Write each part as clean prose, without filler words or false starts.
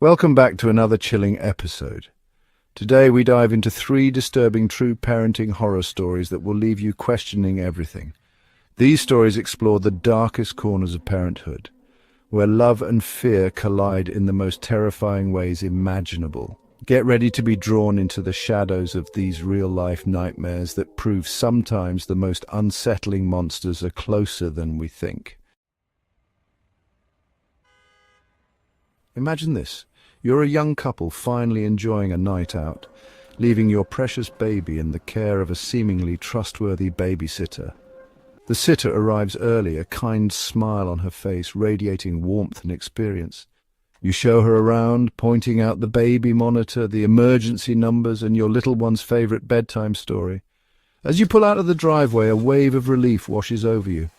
Welcome back to another chilling episode. Today we dive into three disturbing true parenting horror stories that will leave you questioning everything. These stories explore the darkest corners of parenthood, where love and fear collide in the most terrifying ways imaginable. Get ready to be drawn into the shadows of these real-life nightmares that prove sometimes the most unsettling monsters are closer than we think. Imagine this. You're a young couple finally enjoying a night out, leaving your precious baby in the care of a seemingly trustworthy babysitter. The sitter arrives early, a kind smile on her face, radiating warmth and experience. You show her around, pointing out the baby monitor, the emergency numbers, and your little one's favorite bedtime story. As you pull out of the driveway, a wave of relief washes over you.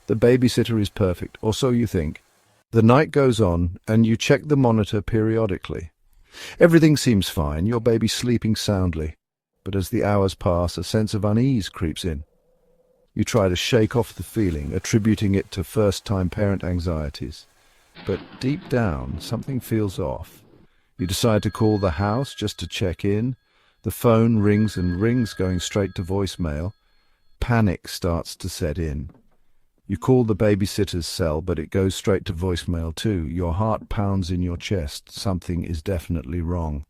The babysitter is perfect, or so you think. The night goes on, and you check the monitor periodically. Everything seems fine, your baby's sleeping soundly. But as the hours pass, a sense of unease creeps in. You try to shake off the feeling, attributing it to first-time parent anxieties. But deep down, something feels off. You decide to call the house just to check in. The phone rings and rings, going straight to voicemail. Panic starts to set in. You call the babysitter's cell, but it goes straight to voicemail too. Your heart pounds in your chest. Something is definitely wrong.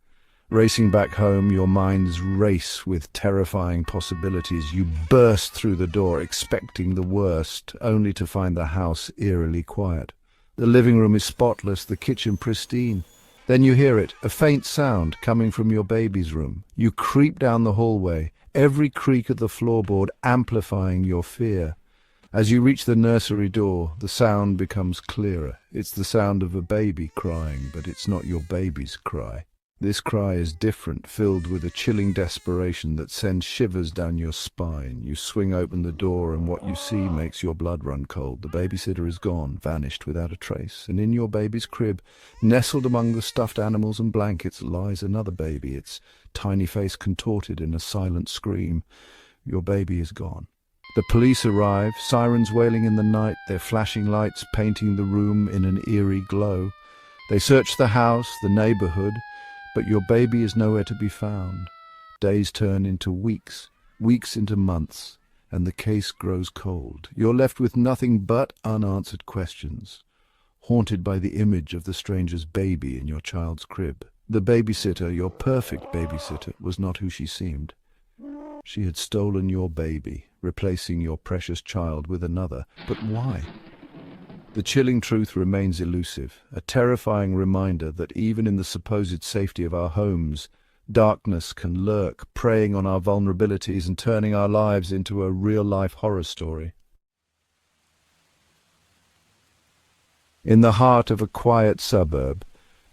Racing back home, your minds race with terrifying possibilities. You burst through the door, expecting the worst, only to find the house eerily quiet. The living room is spotless, the kitchen pristine. Then you hear it, a faint sound coming from your baby's room. You creep down the hallway, every creak of the floorboard amplifying your fear. As you reach the nursery door, the sound becomes clearer. It's the sound of a baby crying, but it's not your baby's cry. This cry is different, filled with a chilling desperation that sends shivers down your spine. You swing open the door, and what you see makes your blood run cold. The babysitter is gone, vanished without a trace. And in your baby's crib, nestled among the stuffed animals and blankets, lies another baby, its tiny face contorted in a silent scream. Your baby is gone. The police arrive, sirens wailing in the night, their flashing lights painting the room in an eerie glow. They search the house, the neighborhood, but your baby is nowhere to be found. Days turn into weeks, weeks into months, and the case grows cold. You're left with nothing but unanswered questions, haunted by the image of the stranger's baby in your child's crib. The babysitter, your perfect babysitter, was not who she seemed. She had stolen your baby, replacing your precious child with another. But why? The chilling truth remains elusive, a terrifying reminder that even in the supposed safety of our homes, darkness can lurk, preying on our vulnerabilities and turning our lives into a real-life horror story. In the heart of a quiet suburb,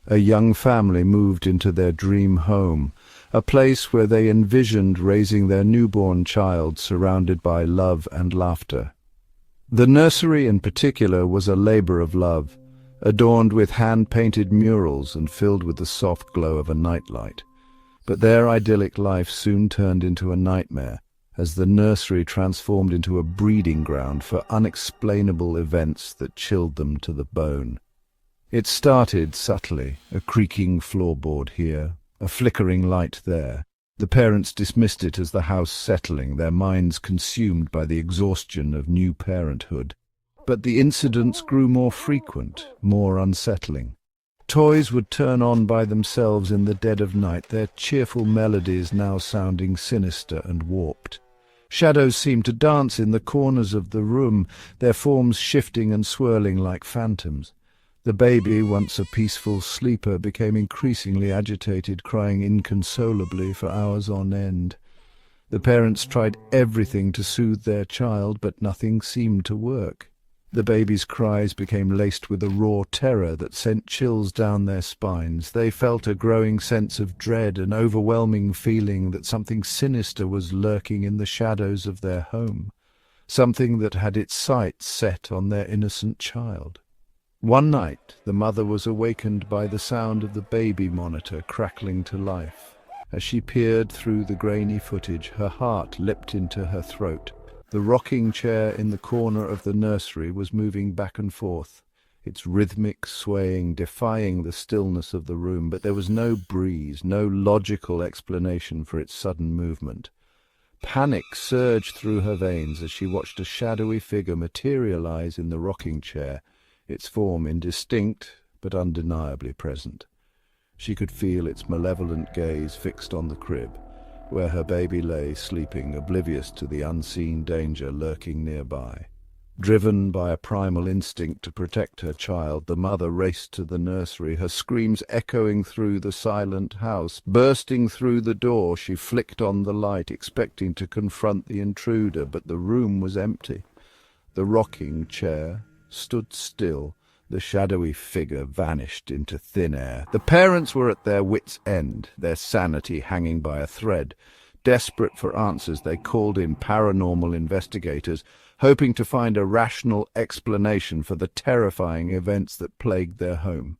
a young family moved into their dream home, a place where they envisioned raising their newborn child surrounded by love and laughter. The nursery in particular was a labor of love, adorned with hand-painted murals and filled with the soft glow of a nightlight. But their idyllic life soon turned into a nightmare, as the nursery transformed into a breeding ground for unexplainable events that chilled them to the bone. It started subtly, a creaking floorboard here, a flickering light there. The parents dismissed it as the house settling, their minds consumed by the exhaustion of new parenthood. But the incidents grew more frequent, more unsettling. Toys would turn on by themselves in the dead of night, their cheerful melodies now sounding sinister and warped. Shadows seemed to dance in the corners of the room, their forms shifting and swirling like phantoms. The baby, once a peaceful sleeper, became increasingly agitated, crying inconsolably for hours on end. The parents tried everything to soothe their child, but nothing seemed to work. The baby's cries became laced with a raw terror that sent chills down their spines. They felt a growing sense of dread, an overwhelming feeling that something sinister was lurking in the shadows of their home, something that had its sights set on their innocent child. One night, the mother was awakened by the sound of the baby monitor crackling to life. As she peered through the grainy footage, her heart leapt into her throat. The rocking chair in the corner of the nursery was moving back and forth, its rhythmic swaying defying the stillness of the room, but there was no breeze, no logical explanation for its sudden movement. Panic surged through her veins as she watched a shadowy figure materialize in the rocking chair, its form indistinct but undeniably present. She could feel its malevolent gaze fixed on the crib, where her baby lay sleeping, oblivious to the unseen danger lurking nearby. Driven by a primal instinct to protect her child, the mother raced to the nursery, her screams echoing through the silent house. Bursting through the door, she flicked on the light, expecting to confront the intruder, but the room was empty. The rocking chair stood still. The shadowy figure vanished into thin air. The parents were at their wits' end, their sanity hanging by a thread. Desperate for answers, they called in paranormal investigators, hoping to find a rational explanation for the terrifying events that plagued their home.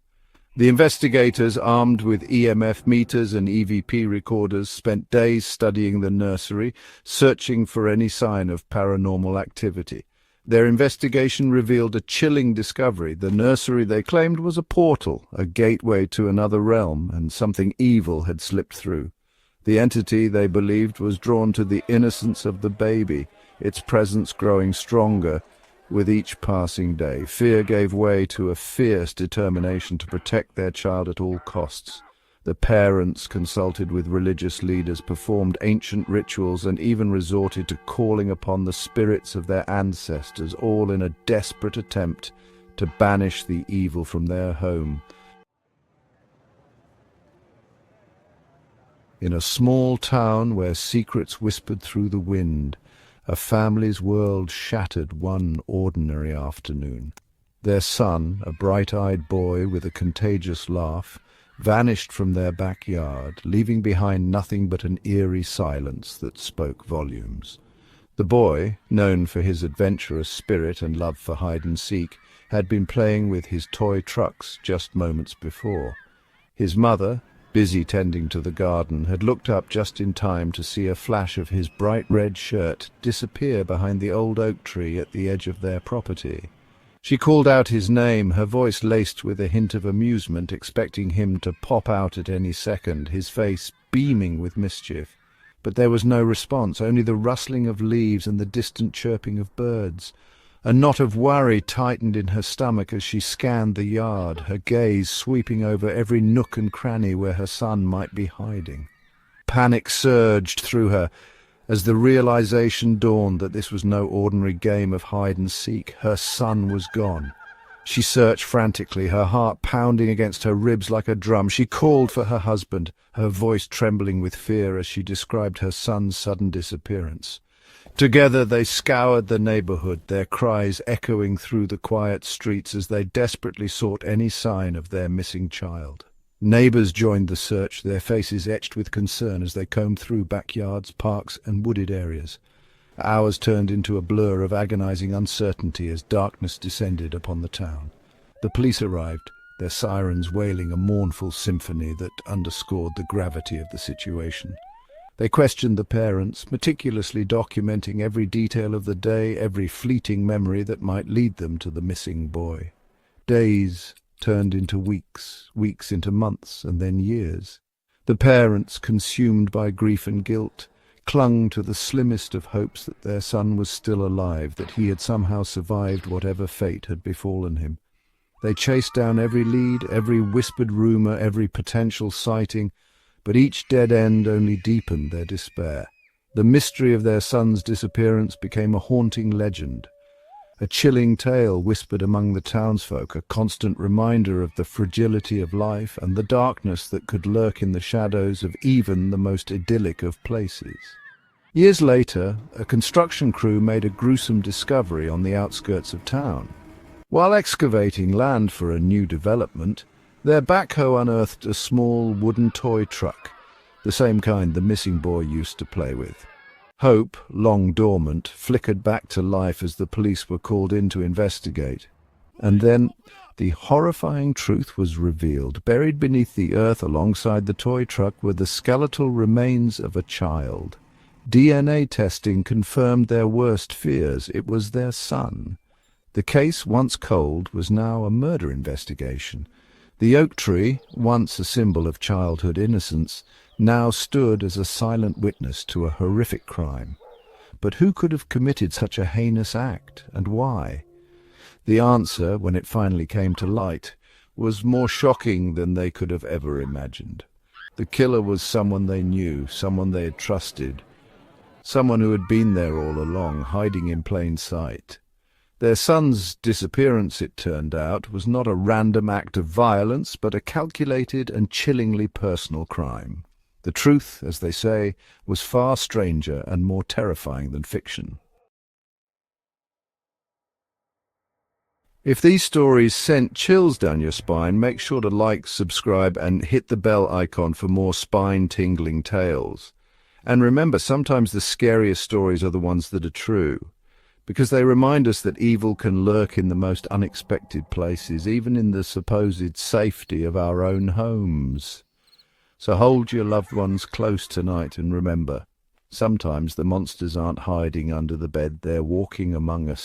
The investigators, armed with EMF meters and EVP recorders, spent days studying the nursery, searching for any sign of paranormal activity. Their investigation revealed a chilling discovery. The nursery, they claimed, was a portal, a gateway to another realm, and something evil had slipped through. The entity, they believed, was drawn to the innocence of the baby, its presence growing stronger with each passing day. Fear gave way to a fierce determination to protect their child at all costs. The parents consulted with religious leaders, performed ancient rituals, and even resorted to calling upon the spirits of their ancestors, all in a desperate attempt to banish the evil from their home. In a small town where secrets whispered through the wind, a family's world shattered one ordinary afternoon. Their son, a bright-eyed boy with a contagious laugh, vanished from their backyard, leaving behind nothing but an eerie silence that spoke volumes. The boy, known for his adventurous spirit and love for hide-and-seek, had been playing with his toy trucks just moments before. His mother, busy tending to the garden, had looked up just in time to see a flash of his bright red shirt disappear behind the old oak tree at the edge of their property. She called out his name, her voice laced with a hint of amusement, expecting him to pop out at any second, his face beaming with mischief. But there was no response, only the rustling of leaves and the distant chirping of birds. A knot of worry tightened in her stomach as she scanned the yard, her gaze sweeping over every nook and cranny where her son might be hiding. Panic surged through her as the realization dawned that this was no ordinary game of hide-and-seek. Her son was gone. She searched frantically, her heart pounding against her ribs like a drum. She called for her husband, her voice trembling with fear as she described her son's sudden disappearance. Together they scoured the neighborhood, their cries echoing through the quiet streets as they desperately sought any sign of their missing child. Neighbors joined the search, their faces etched with concern as they combed through backyards, parks, and wooded areas. Hours turned into a blur of agonizing uncertainty as darkness descended upon the town. The police arrived, their sirens wailing a mournful symphony that underscored the gravity of the situation. They questioned the parents, meticulously documenting every detail of the day, every fleeting memory that might lead them to the missing boy. Days turned into weeks, weeks into months, and then years. The parents, consumed by grief and guilt, clung to the slimmest of hopes that their son was still alive, that he had somehow survived whatever fate had befallen him. They chased down every lead, every whispered rumor, every potential sighting, but each dead end only deepened their despair. The mystery of their son's disappearance became a haunting legend, a chilling tale whispered among the townsfolk, a constant reminder of the fragility of life and the darkness that could lurk in the shadows of even the most idyllic of places. Years later, a construction crew made a gruesome discovery on the outskirts of town. While excavating land for a new development, their backhoe unearthed a small wooden toy truck, the same kind the missing boy used to play with. Hope, long dormant, flickered back to life as the police were called in to investigate. And then the horrifying truth was revealed. Buried beneath the earth alongside the toy truck were the skeletal remains of a child. DNA testing confirmed their worst fears. It was their son. The case, once cold, was now a murder investigation. The oak tree, once a symbol of childhood innocence, now stood as a silent witness to a horrific crime. But who could have committed such a heinous act, and why? The answer, when it finally came to light, was more shocking than they could have ever imagined. The killer was someone they knew, someone they had trusted, someone who had been there all along, hiding in plain sight. Their son's disappearance, it turned out, was not a random act of violence, but a calculated and chillingly personal crime. The truth, as they say, was far stranger and more terrifying than fiction. If these stories sent chills down your spine, make sure to like, subscribe, and hit the bell icon for more spine-tingling tales. And remember, sometimes the scariest stories are the ones that are true, because they remind us that evil can lurk in the most unexpected places, even in the supposed safety of our own homes. So hold your loved ones close tonight, and remember, sometimes the monsters aren't hiding under the bed, they're walking among us.